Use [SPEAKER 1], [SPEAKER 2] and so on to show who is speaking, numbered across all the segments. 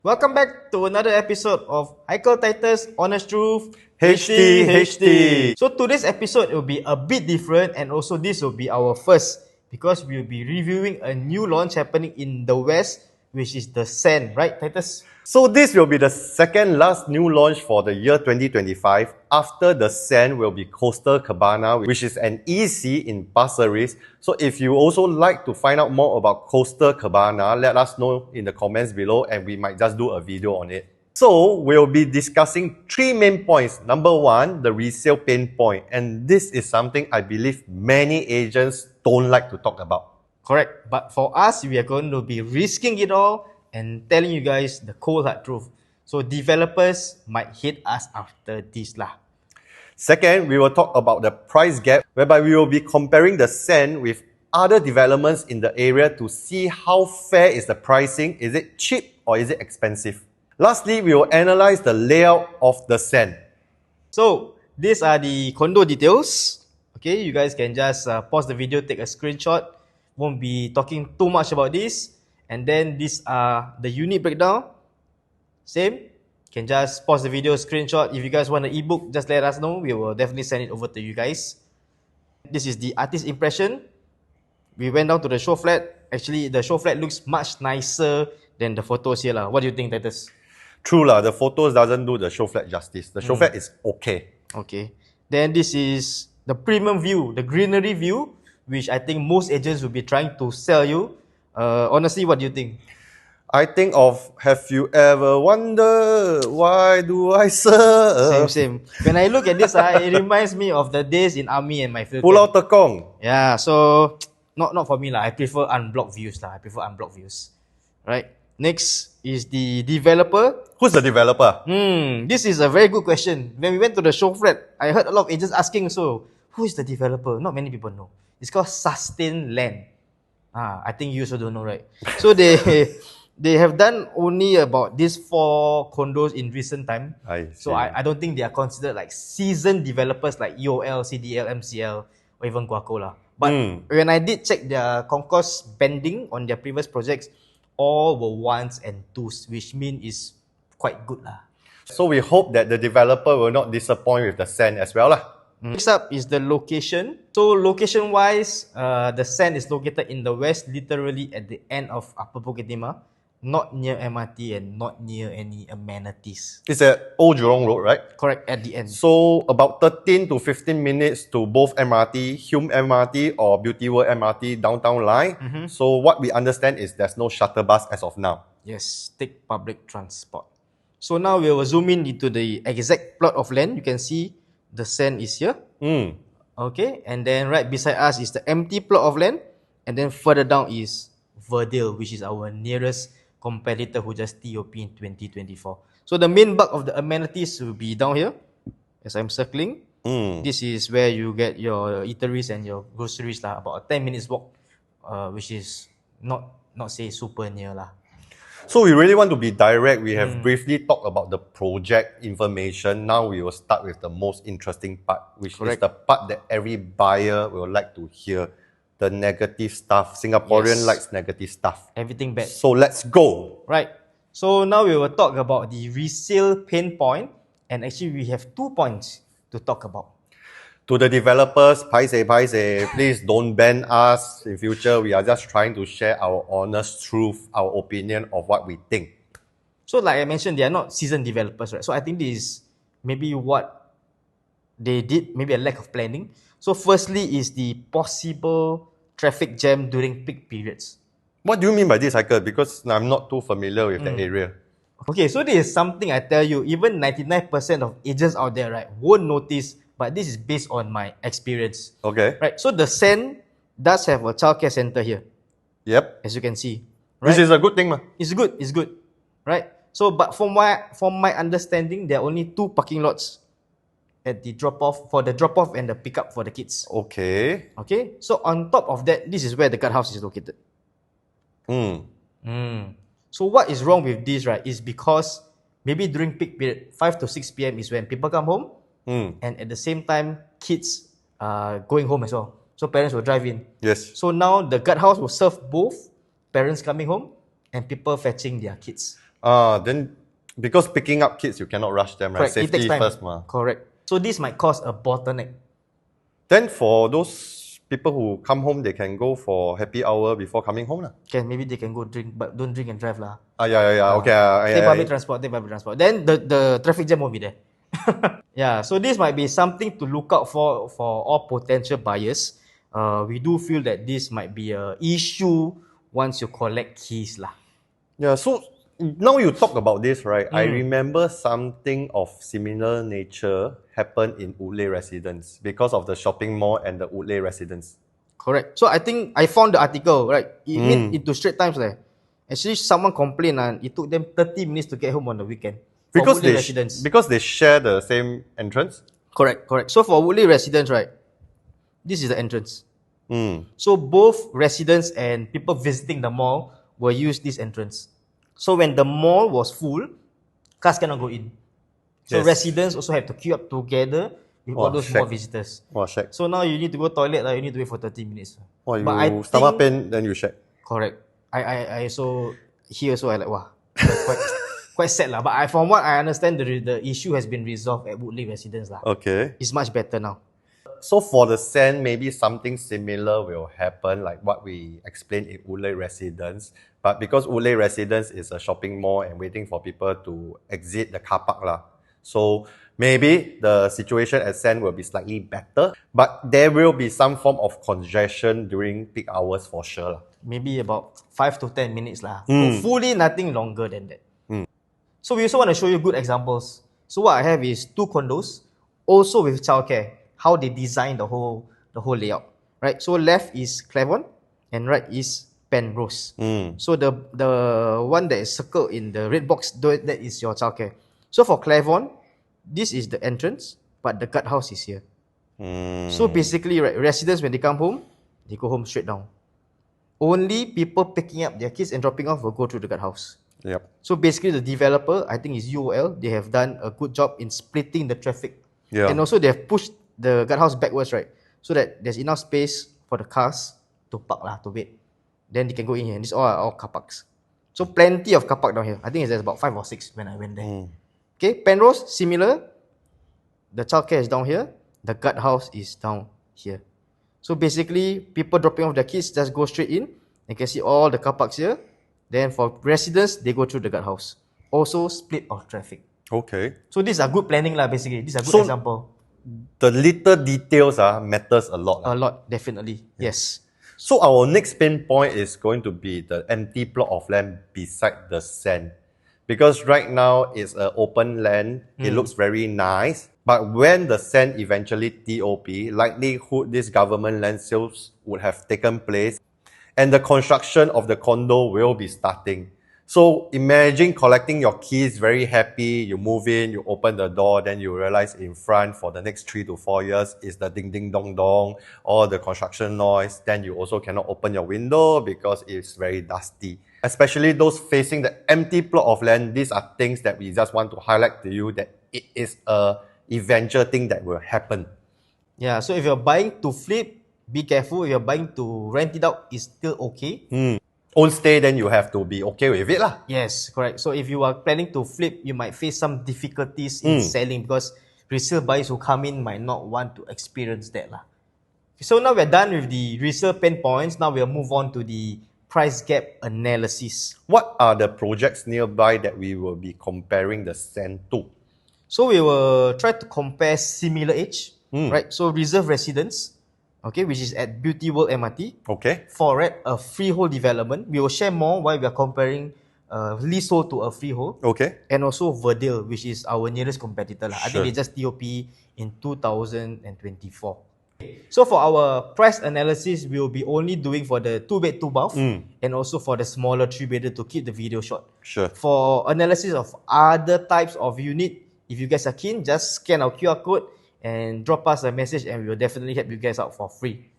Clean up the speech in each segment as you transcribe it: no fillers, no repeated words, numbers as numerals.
[SPEAKER 1] Welcome back to another episode of Haikal Titus Honest Truth
[SPEAKER 2] HTHT.
[SPEAKER 1] So today's episode will be a bit different, and also this will be our first because we'll be reviewing a new launch happening in the West, which is the Sand, right, Titus?
[SPEAKER 2] So this will be the second last new launch for the year 2025. After the Sand will be Coastal Cabana, which is an EC in Pasir Ris. So if you also like to find out more about Coastal Cabana, let us know in the comments below and we might just do a video on it. So we'll be discussing three main points. Number one, the resale pain point. And this is something I believe many agents don't like to talk about.
[SPEAKER 1] Correct. But for us, we are going to be risking it all and telling you guys the cold hard truth. So developers might hate us after this lah.
[SPEAKER 2] Second, we will talk about the price gap, whereby we will be comparing the Sand with other developments in the area to see how fair is the pricing. Is it cheap or is it expensive? Lastly, we will analyze the layout of the Sand.
[SPEAKER 1] So these are the condo details. Okay, you guys can just pause the video, take a screenshot. Won't be talking too much about this. And then these are the unit breakdown. Same. Can just pause the video, screenshot. If you guys want an ebook, just let us know. We will definitely send it over to you guys. This is the artist impression. We went down to the show flat. Actually, the show flat looks much nicer than the photos here lah. What do you think, Titus?
[SPEAKER 2] True lah, the photos doesn't do the show flat justice. The show flat is okay.
[SPEAKER 1] Okay. Then this is the premium view, the greenery view, which I think most agents will be trying to sell you. Honestly, what do you think?
[SPEAKER 2] I think of, have you ever wondered why do I serve?
[SPEAKER 1] Same. When I look at this, it reminds me of the days in army and my field
[SPEAKER 2] Pulau
[SPEAKER 1] camp.
[SPEAKER 2] Tekong.
[SPEAKER 1] Yeah, so not for me lah. I prefer unblocked views lah. Right. Next is the developer.
[SPEAKER 2] Who's the developer?
[SPEAKER 1] This is a very good question. When we went to the show flat, I heard a lot of agents asking, so who is the developer? Not many people know. It's called Sustain Land. I think you also don't know, right? So they have done only about these 4 condos in recent time. So I don't think they are considered like seasoned developers like EOL, CDL, MCL, or even Guaco. But when I did check their concourse banding on their previous projects, all were 1s and 2s, which means is quite good lah.
[SPEAKER 2] So we hope that the developer will not disappoint with the Sand as well lah.
[SPEAKER 1] Next up is the location. So location-wise, the Sand is located in the west, literally at the end of Upper Bukit Timah, not near MRT and not near any amenities.
[SPEAKER 2] It's at Old Jurong Road, right?
[SPEAKER 1] Correct, at the end.
[SPEAKER 2] So about 13 to 15 minutes to both MRT, Hume MRT or Beauty World MRT downtown line. So what we understand is there's no shuttle bus as of now.
[SPEAKER 1] Yes, take public transport. So now we will zoom in into the exact plot of land. You can see the Sand is here. Okay, and then right beside us is the empty plot of land, and then further down is Verdale, which is our nearest competitor who just TOP in 2024. So the main bulk of the amenities will be down here, as I'm circling. This is where you get your eateries and your groceries lah. About a 10 minutes walk, which is not say super near lah.
[SPEAKER 2] So we really want to be direct. We have briefly talked about the project information. Now we will start with the most interesting part, which is the part that every buyer will like to hear. The negative stuff. Singaporean likes negative stuff.
[SPEAKER 1] Everything bad.
[SPEAKER 2] So let's go.
[SPEAKER 1] Right. So now we will talk about the resale pain point. And actually we have 2 points to talk about.
[SPEAKER 2] To the developers, paise, please don't ban us in future. We are just trying to share our honest truth, our opinion of what we think.
[SPEAKER 1] So like I mentioned, they are not seasoned developers, right? So I think this is maybe what they did, maybe a lack of planning. So firstly is the possible traffic jam during peak periods.
[SPEAKER 2] What do you mean by this, Haikal? Because I'm not too familiar with the area.
[SPEAKER 1] Okay, so this is something I tell you, even 99% of agents out there, right, won't notice, but this is based on my experience.
[SPEAKER 2] Okay.
[SPEAKER 1] Right, so the Sand does have a childcare center here.
[SPEAKER 2] Yep.
[SPEAKER 1] As you can see. Right?
[SPEAKER 2] This is a good thing, ma.
[SPEAKER 1] It's good. Right? So, but from my understanding, there are only 2 parking lots at the drop-off, for the drop-off and the pick-up for the kids.
[SPEAKER 2] Okay.
[SPEAKER 1] Okay? So, on top of that, this is where the guardhouse is located. So, what is wrong with this, right, is because maybe during peak period, 5 to 6 p.m. is when people come home, and at the same time, kids are going home as well. So, parents will drive in.
[SPEAKER 2] Yes.
[SPEAKER 1] So, now the guardhouse will serve both parents coming home and people fetching their kids.
[SPEAKER 2] Then because picking up kids, you cannot rush them, right?
[SPEAKER 1] Correct. It takes
[SPEAKER 2] Safety
[SPEAKER 1] time.
[SPEAKER 2] first, ma.
[SPEAKER 1] Correct. So this might cause a bottleneck.
[SPEAKER 2] Then for those people who come home, they can go for happy hour before coming home, lah.
[SPEAKER 1] Okay, maybe they can go drink, but don't drink and drive lah.
[SPEAKER 2] Yeah. Okay.
[SPEAKER 1] Take public transport, take public transport. Then the traffic jam won't be there. Yeah, so this might be something to look out for all potential buyers. We do feel that this might be a issue once you collect keys lah.
[SPEAKER 2] Yeah, so now you talk about this, right? I remember something of similar nature happened in Woodleigh residence because of the shopping mall and the Woodleigh residence.
[SPEAKER 1] Correct. So I think I found the article, right? It made into Straits Times there. Actually, someone complained and it took them 30 minutes to get home on the weekend.
[SPEAKER 2] Because
[SPEAKER 1] Woodleigh residents.
[SPEAKER 2] because they share the same entrance?
[SPEAKER 1] Correct. So for Woodleigh residents, right? This is the entrance. So both residents and people visiting the mall will use this entrance. So when the mall was full, cars cannot go in. So
[SPEAKER 2] Yes.
[SPEAKER 1] residents also have to queue up together with all those mall visitors.
[SPEAKER 2] Wow, shag.
[SPEAKER 1] So now you need to go toilet, you need to wait for 30 minutes.
[SPEAKER 2] Wow, you
[SPEAKER 1] But I
[SPEAKER 2] stomach
[SPEAKER 1] think-
[SPEAKER 2] pain, then you shag.
[SPEAKER 1] Correct. I also here also I like wow, quite sad lah. But from what I understand, the issue has been resolved at Woodleigh residents lah.
[SPEAKER 2] Okay.
[SPEAKER 1] It's much better now.
[SPEAKER 2] So for the sand, maybe something similar will happen, like what we explained in Woodleigh residence. But because Woodleigh residence is a shopping mall and waiting for people to exit the car park lah. So maybe the situation at sand will be slightly better, but there will be some form of congestion during peak hours for sure lah.
[SPEAKER 1] Maybe about 5 to 10 minutes lah. Hopefully nothing longer than that. So we also want to show you good examples. So what I have is 2 condos, also with childcare, how they design the whole layout. Right? So left is Clavon and right is Penrose. So the one that is circled in the red box, that is your childcare. So for Clavon, this is the entrance, but the guardhouse is here. So basically, right, residents when they come home, they go home straight down. Only people picking up their kids and dropping off will go through the guardhouse.
[SPEAKER 2] Yep.
[SPEAKER 1] So basically, the developer, I think is UOL, they have done a good job in splitting the traffic.
[SPEAKER 2] Yeah.
[SPEAKER 1] And also they have pushed the guardhouse backwards, right? So that there's enough space for the cars to park lah, to wait. Then they can go in here. These all car parks. So plenty of car park down here. I think there's about 5 or 6 when I went there. Okay, Penrose, similar. The childcare is down here. The guardhouse is down here. So basically, people dropping off their kids just go straight in. You can see all the car parks here. Then for residents, they go through the guardhouse. Also split of traffic.
[SPEAKER 2] Okay.
[SPEAKER 1] So these are good planning lah, basically. These are good
[SPEAKER 2] So-
[SPEAKER 1] example.
[SPEAKER 2] The little details matters a lot.
[SPEAKER 1] A lot, definitely. Yes.
[SPEAKER 2] So our next pain point is going to be the empty plot of land beside the sand. Because right now it's an open land, it looks very nice. But when the sand eventually TOP, likelihood this government land sales would have taken place and the construction of the condo will be starting. So imagine collecting your keys, very happy, you move in, you open the door, then you realize in front for the next 3 to 4 years is the ding ding dong dong or the construction noise. Then you also cannot open your window because it's very dusty. Especially those facing the empty plot of land, these are things that we just want to highlight to you that it is a eventual thing that will happen.
[SPEAKER 1] Yeah, so if you're buying to flip, be careful. If you're buying to rent it out, it's still okay.
[SPEAKER 2] Own stay, then you have to be okay with it lah.
[SPEAKER 1] Yes, correct. So if you are planning to flip, you might face some difficulties in selling because resale buyers who come in might not want to experience that lah. So now we're done with the resale pain points. Now we'll move on to the price gap analysis.
[SPEAKER 2] What are the projects nearby that we will be comparing the sand to?
[SPEAKER 1] So we will try to compare similar age, right? So reserve residence, okay, which is at Beauty World MRT.
[SPEAKER 2] Okay.
[SPEAKER 1] For a freehold development, we will share more why we are comparing leasehold to a freehold.
[SPEAKER 2] Okay.
[SPEAKER 1] And also Verdale, which is our nearest competitor lah. I
[SPEAKER 2] Sure.
[SPEAKER 1] think they just TOP in 2024. So for our price analysis, we will be only doing for the 2-bed, 2-bath and also for the smaller 3-bedder to keep the video short.
[SPEAKER 2] Sure.
[SPEAKER 1] For analysis of other types of unit, if you guys are keen, just scan our QR code and drop us a message and we will definitely help you guys out for free.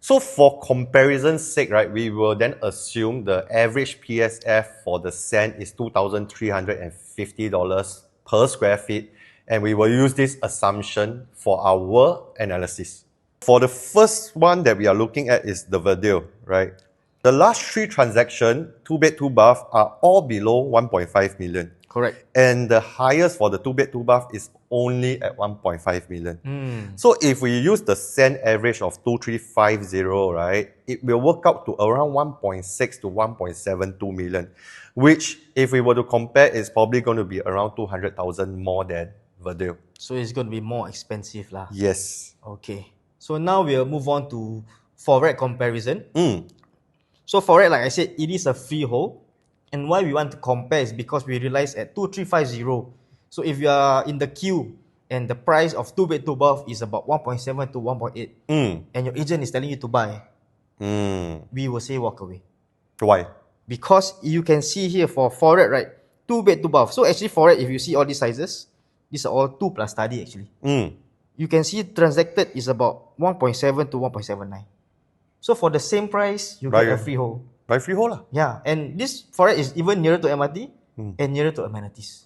[SPEAKER 2] So for comparison's sake, right, we will then assume the average PSF for the sand is $2,350 per square feet, and we will use this assumption for our analysis. For the first one that we are looking at is the Verdale, right? The last 3 transactions, 2 bed, 2 bath, are all below 1.5 million.
[SPEAKER 1] Correct.
[SPEAKER 2] And the highest for the 2 bed, 2 bath is only at 1.5 million. So if we use the SEN average of 2350, right, it will work out to around 1.6 to 1.72 million, which if we were to compare is probably going to be around 200,000 more than Verdale.
[SPEAKER 1] So it's going to be more expensive lah.
[SPEAKER 2] Yes.
[SPEAKER 1] Okay. So now we'll move on to forward comparison.
[SPEAKER 2] Mm.
[SPEAKER 1] So forward, like I said, it is a freehold. And why we want to compare is because we realize at 2350, so if you are in the queue and the price of 2 bed 2 bath is about 1.7 to 1.8, and your agent is telling you to buy, we will say walk away.
[SPEAKER 2] Why?
[SPEAKER 1] Because you can see here for forward, right, 2 bed 2 bath. So actually forward, if you see all these sizes, these are all 2 plus study actually. You can see transacted is about 1.7 to 1.79. So for the same price, you get a freehold.
[SPEAKER 2] By freehold lah.
[SPEAKER 1] Yeah, and this forest is even nearer to MRT and nearer to amenities.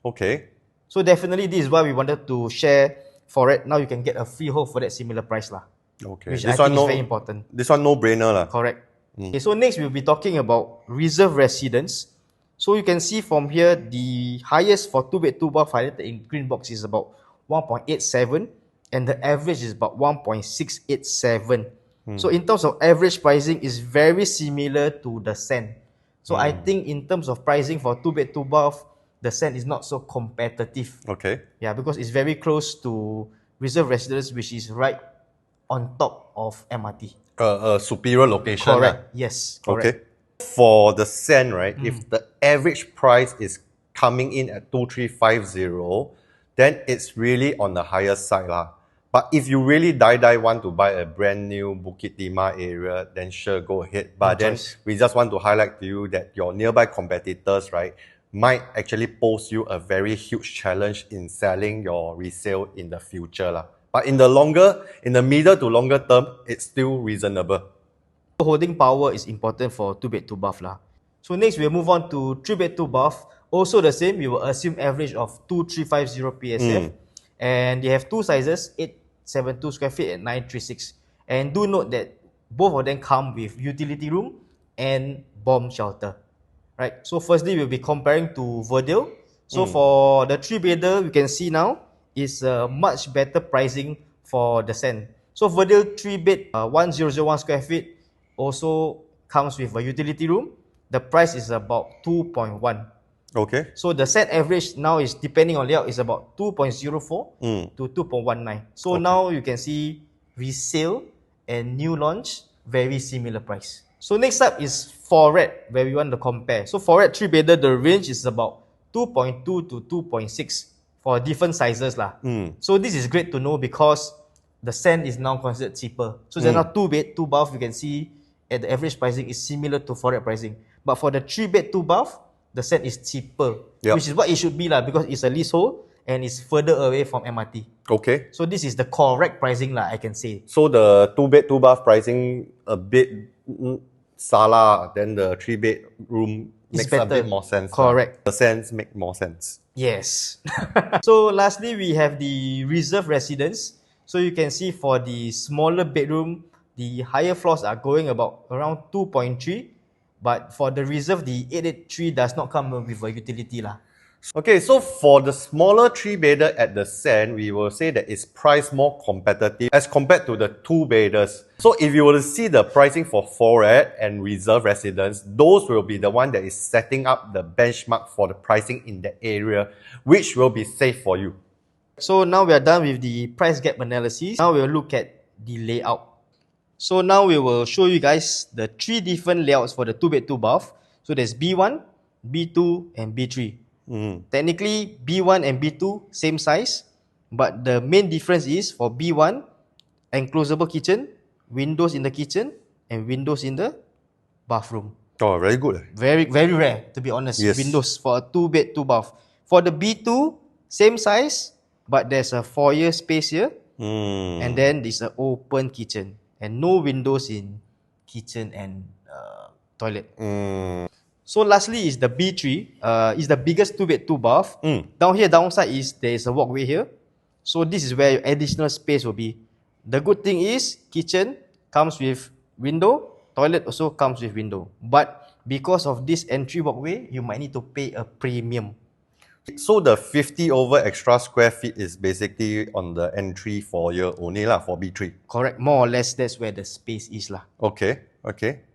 [SPEAKER 2] Okay.
[SPEAKER 1] So definitely this is why we wanted to share forest. Now you can get a freehold for that similar price lah.
[SPEAKER 2] Okay.
[SPEAKER 1] Which
[SPEAKER 2] This
[SPEAKER 1] I
[SPEAKER 2] one
[SPEAKER 1] think is very important.
[SPEAKER 2] This one no brainer lah.
[SPEAKER 1] Correct. Okay, so next we'll be talking about reserve residence. So you can see from here the highest for 2 bed 2 bath highlighted in green box is about 1.87 and the average is about 1.687. So in terms of average pricing is very similar to the SEN. So I think in terms of pricing for 2 bed 2 bath, the SEN is not so competitive.
[SPEAKER 2] Okay.
[SPEAKER 1] Yeah, because it's very close to reserve residence, which is right on top of MRT.
[SPEAKER 2] A superior location.
[SPEAKER 1] Correct. Yes. Correct.
[SPEAKER 2] Okay. For the SEN, right, if the average price is coming in at 2350, then it's really on the higher side lah. But if you really die want to buy a brand new Bukit Timah area, then sure, go ahead. But then we just want to highlight to you that your nearby competitors, right, might actually pose you a very huge challenge in selling your resale in the future lah. But in the middle to longer term, it's still reasonable.
[SPEAKER 1] Holding power is important for 2 bed 2 bath lah. So next we'll move on to 3 bed 2 bath. Also the same, we will assume average of 2350 PSF. And they have 2 sizes, 872 square feet and 936. And do note that both of them come with utility room and bomb shelter. Right. So firstly, we'll be comparing to Verdale. So for the 3-bedder, you can see now is much better pricing for the SEN. So Verdale 3-bed, 1001 square feet also comes with a utility room. The price is about 2.1.
[SPEAKER 2] Okay.
[SPEAKER 1] So the set average now is, depending on layout, is about 2.04 to 2.19. So now you can see resale and new launch, very similar price. So next up is forward, where we want to compare. So forward 3-bedder, the range is about 2.2 to 2.6 for different sizes lah. So this is great to know because the SEN is now considered cheaper. So there's now 2 bed 2 bath, you can see at the average pricing is similar to forward pricing. But for the 3 bed 2 bath, the SEN is cheaper, which is what it should be lah, because it's a leasehold and it's further away from MRT.
[SPEAKER 2] Okay.
[SPEAKER 1] So this is the correct pricing lah, I can say.
[SPEAKER 2] So the 2 bed 2 bath pricing a bit salah, then the 3 bedroom makes a bit more sense.
[SPEAKER 1] Correct.
[SPEAKER 2] The sense make more sense.
[SPEAKER 1] Yes. So lastly, we have the reserve residence. So you can see for the smaller bedroom, the higher floors are going about around 2.3. But for the reserve, the 883 does not come with a utility lah.
[SPEAKER 2] Okay, so for the smaller 3-bedder at the SEN, we will say that it's priced more competitive as compared to the 2-bedders. So if you were to see the pricing for forward and reserve residence, those will be the one that is setting up the benchmark for the pricing in the area, which will be safe for you.
[SPEAKER 1] So now we are done with the price gap analysis. Now we'll look at the layout. So now we will show you guys the 3 different layouts for the 2 bed 2 bath. So there's B1, B2 and B3. Technically B1 and B2 same size, but the main difference is for B1, enclosable kitchen, windows in the kitchen and windows in the bathroom.
[SPEAKER 2] Oh, very good.
[SPEAKER 1] Very rare, to be honest.
[SPEAKER 2] Yes.
[SPEAKER 1] Windows for a 2 bed 2 bath. For the B2, same size, but there's a foyer space here, and then there's an open kitchen and no windows in kitchen and toilet. So lastly is the B3, is the biggest 2 bed 2 bath. Down here, downside is there is a walkway here. So this is where your additional space will be. The good thing is kitchen comes with window, Toilet also comes with window. But because of this entry walkway, you might need to pay a premium.
[SPEAKER 2] So the 50 over extra square feet is basically on the entry foyer only lah, for B3.
[SPEAKER 1] Correct. More or less, that's where the space is lah.
[SPEAKER 2] Okay, okay.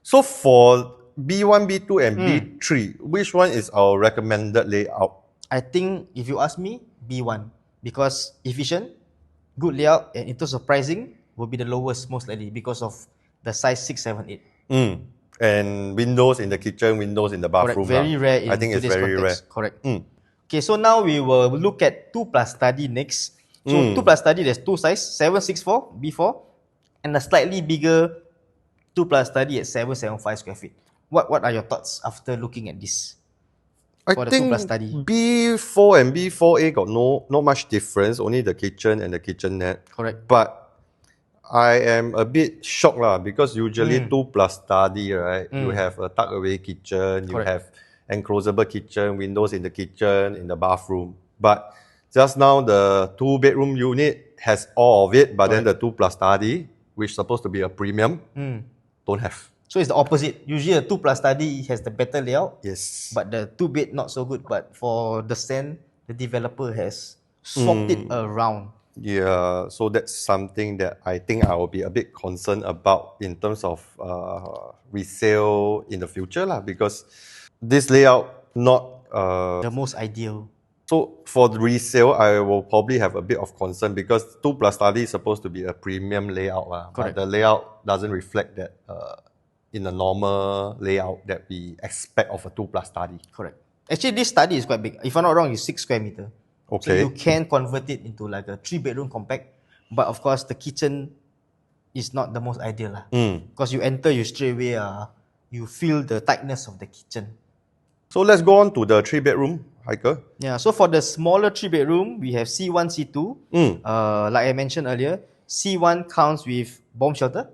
[SPEAKER 2] So for B1, B2 and B3, which one is our recommended layout?
[SPEAKER 1] I think if you ask me, B1. Because efficient, good layout, and in terms of pricing, will be the lowest most likely because of the size 6, 7, 8.
[SPEAKER 2] And windows in the kitchen, windows in the bathroom.
[SPEAKER 1] Correct. Very rare in
[SPEAKER 2] I think it's
[SPEAKER 1] today's
[SPEAKER 2] very
[SPEAKER 1] context.
[SPEAKER 2] rare.
[SPEAKER 1] Correct. Okay, so now we will look at 2 plus study next. So 2 plus study, there's two size, 764 B4, and a slightly bigger 2 plus study at 775 square feet. What are your thoughts after looking at this?
[SPEAKER 2] I
[SPEAKER 1] For the
[SPEAKER 2] think
[SPEAKER 1] 2 plus study.
[SPEAKER 2] B4 and B4A got not much difference, only the kitchen and the kitchenette.
[SPEAKER 1] Correct.
[SPEAKER 2] But I am a bit shocked lah, because usually 2 plus study, right? You have a tuck away kitchen, you
[SPEAKER 1] Correct.
[SPEAKER 2] have enclosable kitchen, windows in the kitchen, in the bathroom. But just now the 2-bedroom unit has all of it, but then the 2 plus study, which is supposed to be a premium, don't have.
[SPEAKER 1] So it's the opposite. Usually a 2 plus study has the better layout,
[SPEAKER 2] Yes.
[SPEAKER 1] but the 2 bed not so good. But for the stand, the developer has swapped it around.
[SPEAKER 2] Yeah, so that's something that I think I will be a bit concerned about in terms of resale in the future lah, because this layout not
[SPEAKER 1] The most ideal.
[SPEAKER 2] so for the resale, I will probably have a bit of concern because 2 plus study is supposed to be a premium layout lah, but
[SPEAKER 1] Correct.
[SPEAKER 2] the layout doesn't reflect that in the normal layout that we expect of a 2 plus study.
[SPEAKER 1] Correct. Actually, this study is quite big. If I'm not wrong, it's 6 square meter. So
[SPEAKER 2] Okay.
[SPEAKER 1] you can convert it into like a 3-bedroom compact. But of course, the kitchen is not the most ideal lah. Because you enter, you straight away you feel the tightness of the kitchen.
[SPEAKER 2] So let's go on to the 3-bedroom, Haikal.
[SPEAKER 1] Yeah, so for the smaller 3-bedroom, we have C1, C2. Like I mentioned earlier, C1 comes with bomb shelter.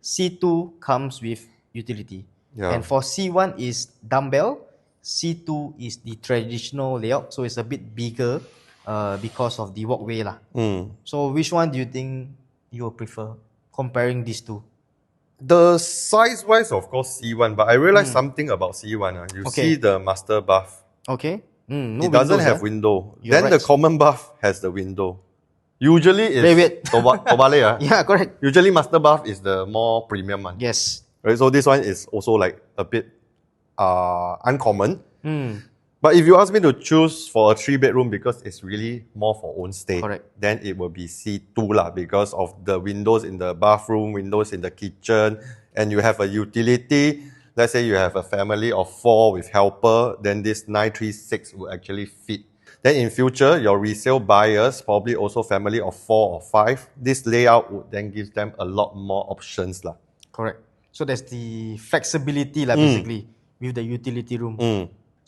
[SPEAKER 1] C2 comes with utility.
[SPEAKER 2] Yeah.
[SPEAKER 1] And for C1 is dumbbell. C2 is the traditional layout, so it's a bit bigger because of the walkway lah. So which one do you think you will prefer comparing these two?
[SPEAKER 2] The size-wise, of course, C1, but I realized something about C1. You
[SPEAKER 1] Okay.
[SPEAKER 2] see the master bath.
[SPEAKER 1] Okay. No
[SPEAKER 2] It doesn't
[SPEAKER 1] windows,
[SPEAKER 2] have window.
[SPEAKER 1] You're
[SPEAKER 2] Then the
[SPEAKER 1] right.
[SPEAKER 2] common bath has the window. Usually
[SPEAKER 1] Very weird.
[SPEAKER 2] it's Tobale.
[SPEAKER 1] Yeah, correct.
[SPEAKER 2] Usually master bath is the more premium one.
[SPEAKER 1] Yes.
[SPEAKER 2] Right? So this one is also like a bit uncommon. But if you ask me to choose for a 3-bedroom because it's really more for own stay,
[SPEAKER 1] Correct.
[SPEAKER 2] then it will be C2 lah, because of the windows in the bathroom, windows in the kitchen, and you have a utility. Let's say you have a family of 4 with helper, then this 936 will actually fit. Then in future, your resale buyers, probably also family of 4 or 5, this layout would then give them a lot more options lah.
[SPEAKER 1] Correct. So there's the flexibility lah, basically, with the utility room.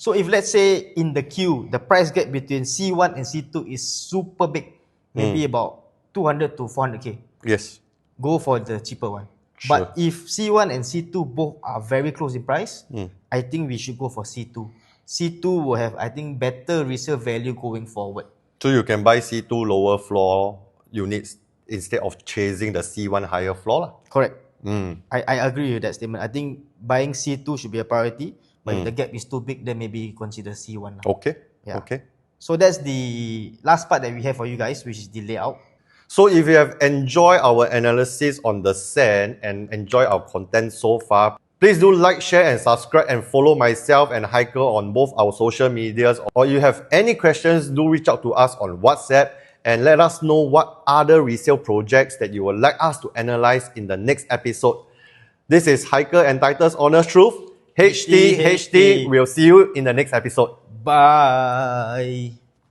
[SPEAKER 1] So if let's say in the queue, the price gap between C1 and C2 is super big, maybe about 200 to 400k,
[SPEAKER 2] Yes.
[SPEAKER 1] go for the cheaper one.
[SPEAKER 2] Sure.
[SPEAKER 1] But if C1 and C2 both are very close in price, I think we should go for C2. C2 will have, I think, better resale value going forward.
[SPEAKER 2] So you can buy C2 lower floor units instead of chasing the C1 higher floor lah.
[SPEAKER 1] Correct. I agree with that statement. I think buying C2 should be a priority, but if the gap is too big, then maybe consider C1 lah.
[SPEAKER 2] Okay.
[SPEAKER 1] Yeah.
[SPEAKER 2] Okay.
[SPEAKER 1] So that's the last part that we have for you guys, which is the layout.
[SPEAKER 2] So if you have enjoyed our analysis on the sand and enjoyed our content so far, please do like, share and subscribe and follow myself and Haikal on both our social medias. Or you have any questions, do reach out to us on WhatsApp and let us know what other resale projects that you would like us to analyze in the next episode. This is Haikal and Titus Honest Truth. HTHT. We'll see you in the next episode.
[SPEAKER 1] Bye.